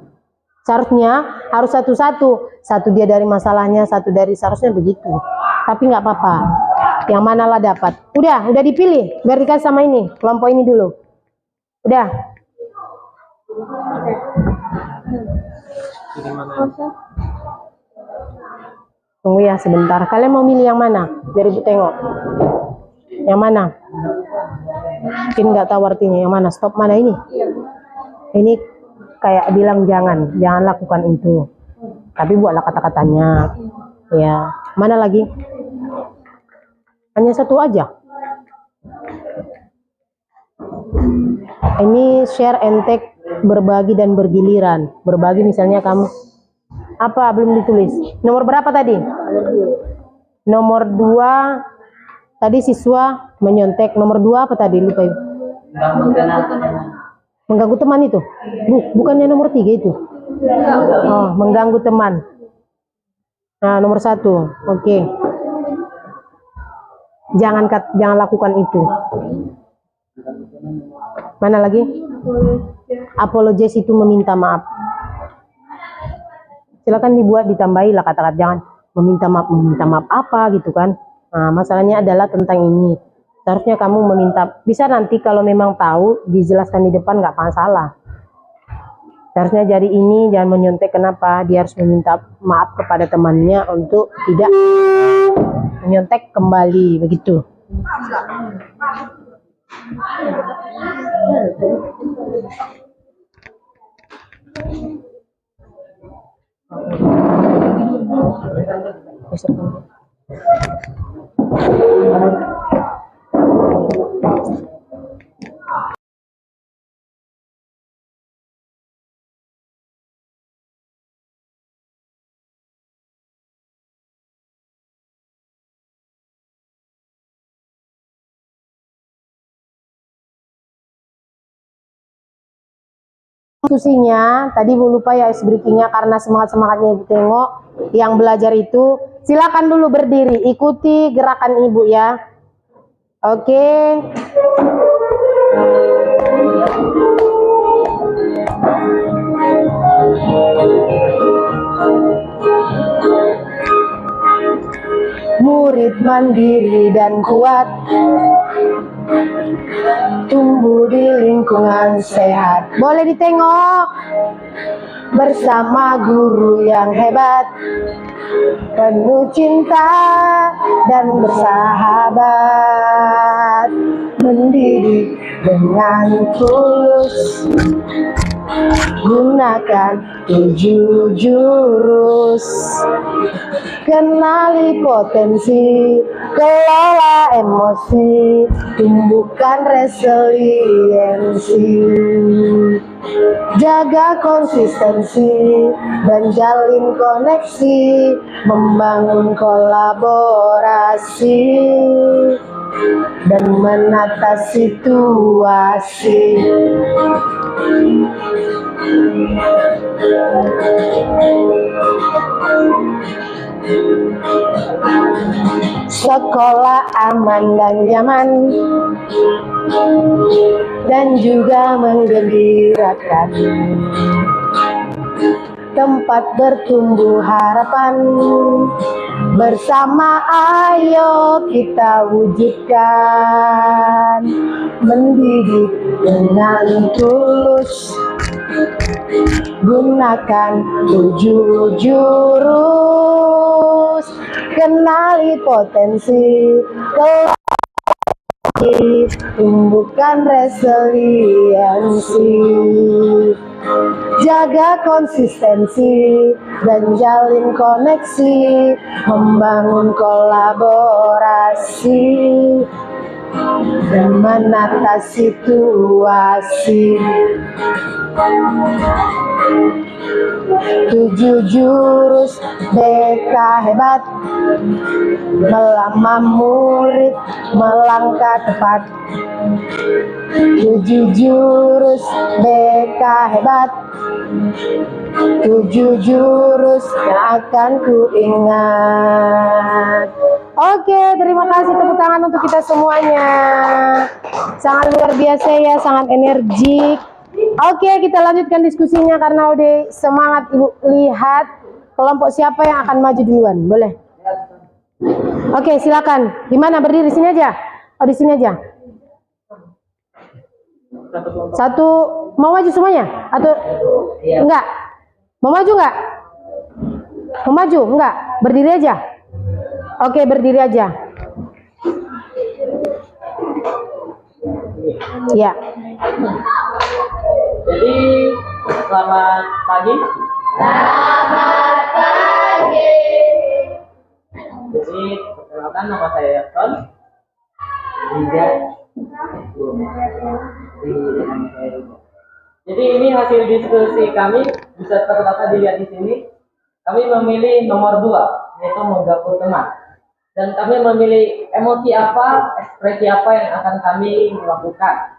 Seharusnya harus satu-satu. Satu dia dari masalahnya, satu dari seharusnya begitu. Tapi nggak apa-apa. Yang mana lah dapat. Udah dipilih. Biar dikasih sama ini, kelompok ini dulu. Udah. Tunggu ya sebentar. Kalian mau milih yang mana? Biar ibu tengok. Yang mana? Mungkin nggak tahu artinya. Yang mana? Stop mana ini? Ini kayak bilang jangan lakukan itu. Tapi buatlah kata-katanya. Ya. Mana lagi? Hanya satu aja. Ini share and take, berbagi dan bergiliran. Berbagi misalnya kamu apa belum ditulis? Nomor berapa tadi? Nomor 2 tadi siswa menyontek. Nomor 2 apa tadi? Lupa ibu. Mengganggu teman itu? Bukannya nomor 3 itu? Oh, mengganggu teman. Nah, nomor 1. Oke. Jangan lakukan itu. Mana lagi? Apologize itu meminta maaf. Silakan dibuat, ditambahi lah kata-kata jangan meminta maaf apa gitu kan. Nah, masalahnya adalah tentang ini. Seharusnya kamu meminta, bisa nanti kalau memang tahu dijelaskan di depan nggak masalah. Seharusnya jadi ini, jangan menyontek. Kenapa? Dia harus meminta maaf kepada temannya untuk tidak menyontek kembali begitu. Diskusinya tadi Bu lupa ya ice breakingnya karena semangatnya Ibu tengok yang belajar itu. Silakan dulu berdiri, ikuti gerakan Ibu ya. Oke. Murid mandiri dan kuat, tumbuh di lingkungan sehat. Boleh ditengok bersama guru yang hebat, penuh cinta dan bersahabat, mendidik dengan tulus, gunakan 7 jurus, kenali potensi, kelola emosi, tumbuhkan resiliensi, jaga konsistensi dan jalin koneksi, membangun kolaborasi dan menata situasi. Sekolah aman dan nyaman dan juga menggembirakan, tempat bertumbuh harapan, bersama ayo kita wujudkan, mendidik dengan tulus, gunakan 7 jurus, kenali potensi, tumbuhkan resiliensi, jaga konsistensi dan jalin koneksi, membangun kolaborasi dan menata situasi. 7 jurus BK hebat, melamar murid melangkah tepat. 7 jurus BK hebat, 7 jurus yang akan ku ingat. Oke, terima kasih, tepuk tangan untuk kita semuanya. Sangat luar biasa ya, sangat energik. Oke, kita lanjutkan diskusinya karena udah semangat. Ibu lihat kelompok siapa yang akan maju duluan, boleh? Oke, silakan. Di mana berdiri? Sini aja. Oh, di sini aja. Satu, mau maju semuanya atau enggak? Mau maju enggak? Mau maju enggak? Berdiri aja. Oke, berdiri aja. Ya. Jadi selamat pagi. Selamat pagi. Jadi perkenalkan, nama saya Yason. Jadi ini hasil diskusi kami, bisa terdapat dilihat di sini. Kami memilih nomor 2, yaitu menggabung teman. Dan kami memilih emosi apa, ekspresi apa yang akan kami lakukan.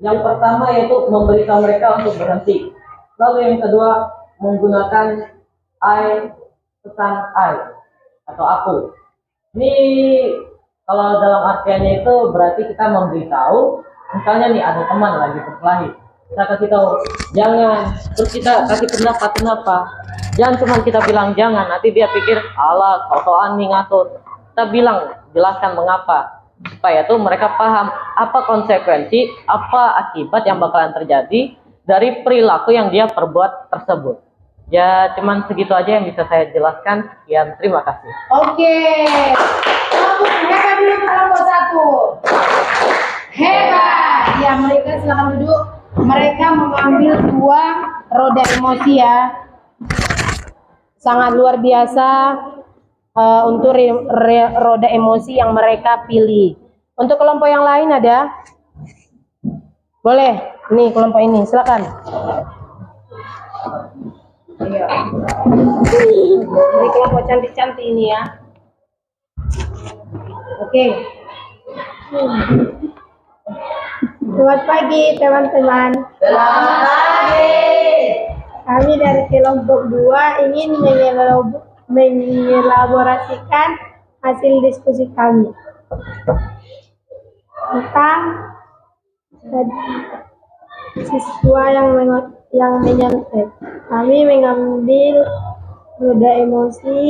Yang pertama yaitu memberitahu mereka untuk berhenti. Lalu yang kedua menggunakan I, pesan I atau aku. Ini kalau dalam artiannya itu berarti kita memberitahu, misalnya nih ada teman lagi berkelahi, kita kasih tahu jangan, terus kita kasih pendapat kenapa. Jangan cuma kita bilang jangan, nanti dia pikir alah sosokan nih ngatur. Kita bilang, jelaskan mengapa, supaya tuh mereka paham apa konsekuensi, apa akibat yang bakalan terjadi dari perilaku yang dia perbuat tersebut. Ya cuman segitu aja yang bisa saya jelaskan. Sekian, terima kasih. Oke. Hebat dulu kelompok 1. Hebat. Ya, mereka silakan duduk. Mereka mengambil 2 roda emosi ya. Sangat luar biasa untuk roda emosi yang mereka pilih. Untuk kelompok yang lain ada? Boleh. Nih kelompok ini, silakan. Iya. Ini kelompok cantik-cantik ini ya. Oke. Selamat pagi teman-teman. Selamat pagi. Kami dari kelompok 2 ingin mengelaborasikan hasil diskusi kami tentang siswa yang menyontek. Kami mengambil roda emosi,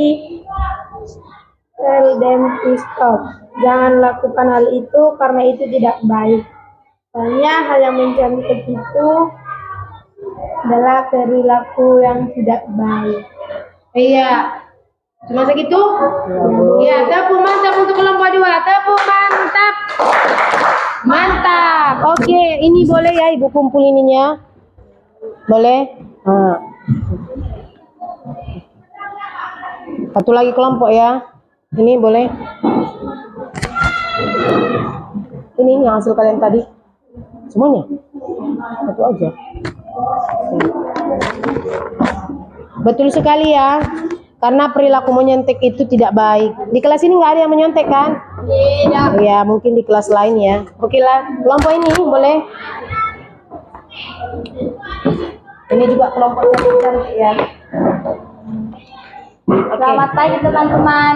tell them to stop. Jangan lakukan hal itu karena itu tidak baik. Soalnya hal yang menyontek itu adalah perilaku yang tidak baik. Iya. Cuma segitu? Iya, tepuk mantap untuk kelompok 2. Tepuk mantap. Mantap. Oke, ini boleh ya Ibu kumpul ininya? Boleh? Satu lagi kelompok ya. Ini boleh? Ini yang hasil kalian tadi. Semuanya? Satu aja. Betul sekali ya. Karena perilaku menyontek itu tidak baik. Di kelas ini nggak ada yang menyontek kan? Tidak. Ya, mungkin di kelas lain ya. Oke lah, kelompok ini boleh. Ini juga kelompok yang cantik ya. Selamat pagi teman-teman.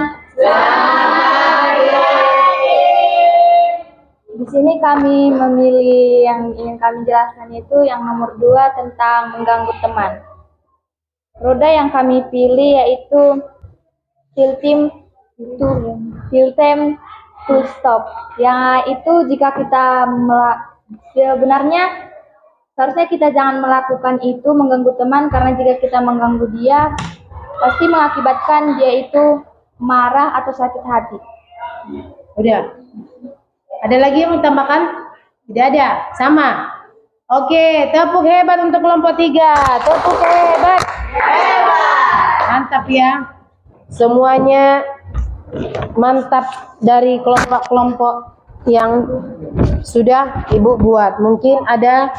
Di sini kami memilih yang ingin kami jelaskan itu yang nomor 2 tentang mengganggu teman. Roda yang kami pilih yaitu tell them to stop. Yang itu jika kita sebenarnya seharusnya kita jangan melakukan itu mengganggu teman, karena jika kita mengganggu dia pasti mengakibatkan dia itu marah atau sakit hati. Udah. Ada lagi yang mau tambahkan? Tidak ada. Sama. Oke, tepuk hebat untuk kelompok 3. Tepuk hebat. Mantap ya. Semuanya mantap dari kelompok-kelompok yang sudah Ibu buat. Mungkin ada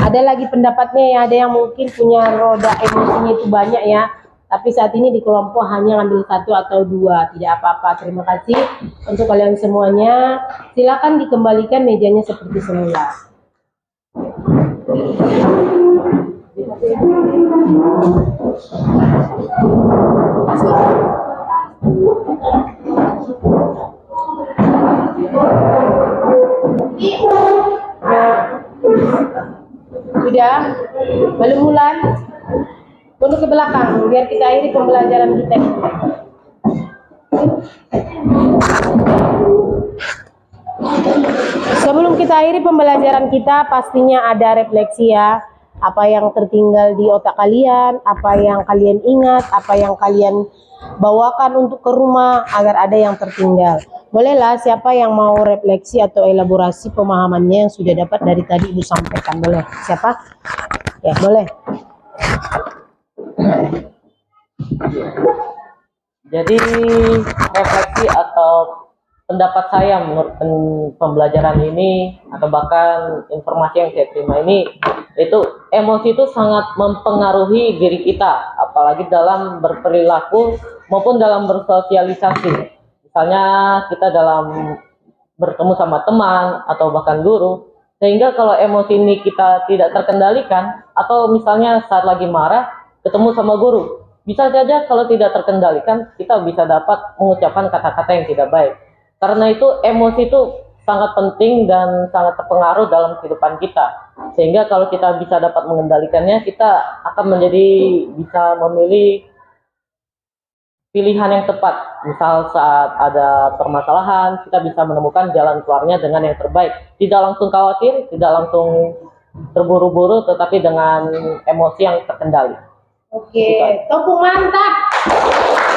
lagi pendapatnya ya, ada yang mungkin punya roda emosinya itu banyak ya. Tapi saat ini di kelompok hanya ngambil 1 atau 2, tidak apa-apa. Terima kasih untuk kalian semuanya. Silakan dikembalikan mejanya seperti semula. Sudah? Belum mulai? Mundur ke belakang, biar kita akhiri pembelajaran kita. Sebelum kita akhiri pembelajaran kita, pastinya ada refleksi ya. Apa yang tertinggal di otak kalian, apa yang kalian ingat, apa yang kalian bawakan untuk ke rumah agar ada yang tertinggal. Bolehlah siapa yang mau refleksi atau elaborasi pemahamannya yang sudah dapat dari tadi Ibu sampaikan. Boleh? Siapa? Ya, boleh. Jadi refleksi atau pendapat saya menurut pembelajaran ini atau bahkan informasi yang saya terima ini, itu emosi itu sangat mempengaruhi diri kita, apalagi dalam berperilaku maupun dalam bersosialisasi. Misalnya kita dalam bertemu sama teman atau bahkan guru, sehingga kalau emosi ini kita tidak terkendalikan, atau misalnya saat lagi marah ketemu sama guru, bisa saja kalau tidak terkendalikan kita bisa dapat mengucapkan kata-kata yang tidak baik. Karena itu emosi itu sangat penting dan sangat terpengaruh dalam kehidupan kita, sehingga kalau kita bisa dapat mengendalikannya, kita akan menjadi bisa memilih pilihan yang tepat. Misal saat ada permasalahan, kita bisa menemukan jalan keluarnya dengan yang terbaik, tidak langsung khawatir, tidak langsung terburu-buru, tetapi dengan emosi yang terkendali. Oke, tepuk mantap.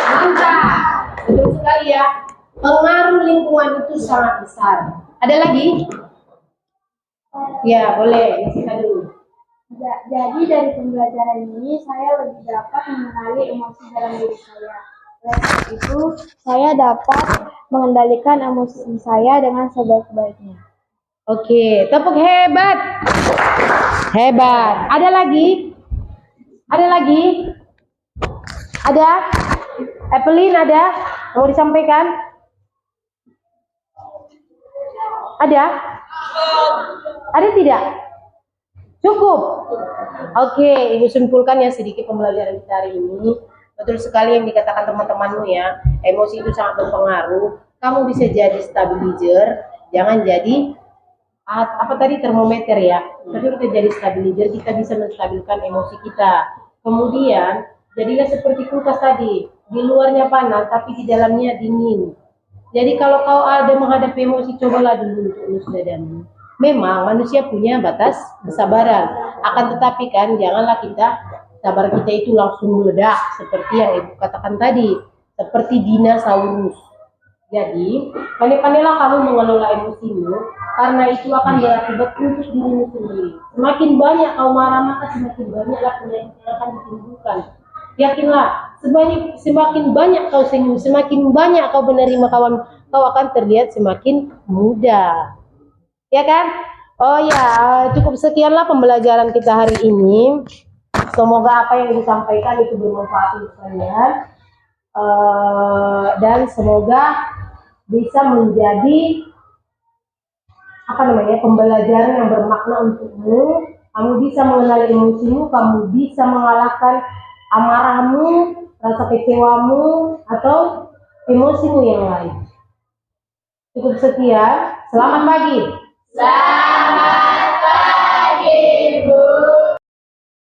Mantap. Betul sekali ya. Pengaruh lingkungan itu sangat besar. Ada lagi? Ya, boleh. Kita dulu. Jadi dari pembelajaran ini saya lebih dapat mengenali emosi dalam diri saya. Oleh karena itu, saya dapat mengendalikan emosi saya dengan sebaik-baiknya. Oke, tepuk hebat. Hebat. Ada lagi? Ada lagi? Ada? Evelyn ada? Mau disampaikan? Ada? Ada tidak? Cukup. Oke, Ibu simpulkan ya sedikit pembelajaran kita hari ini. Betul sekali yang dikatakan teman-temanmu ya. Emosi itu sangat berpengaruh. Kamu bisa jadi stabilizer, jangan jadi apa tadi termometer ya. Tapi kita jadi stabilizer, kita bisa menstabilkan emosi kita. Kemudian jadilah seperti kulkas tadi, di luarnya panas tapi di dalamnya dingin. Jadi kalau kau ada menghadapi emosi, cobalah dulu untuk elus dadamu. Memang manusia punya batas kesabaran, akan tetapi kan janganlah sabar kita itu langsung meledak seperti yang Ibu katakan tadi, seperti dinosaurus. Jadi pandai-pandailah kamu mengelola emosimu, karena itu akan berakibat untuk dirimu sendiri. Semakin banyak kau marah, maka semakin banyaklah penyakit yang akan ditimbulkan. Yakinlah, semakin banyak kau senyum, semakin banyak kau menerima kawan, kau akan terlihat semakin muda. Ya kan? Oh ya, cukup sekianlah pembelajaran kita hari ini. Semoga apa yang disampaikan itu bermanfaat untuk kalian. Dan semoga bisa menjadi pembelajaran yang bermakna untukmu. Kamu bisa mengenali emosimu, kamu bisa mengalahkan amarahmu, rasa kecewamu, atau emosimu yang lain. Cukup sekian. Selamat pagi. Selamat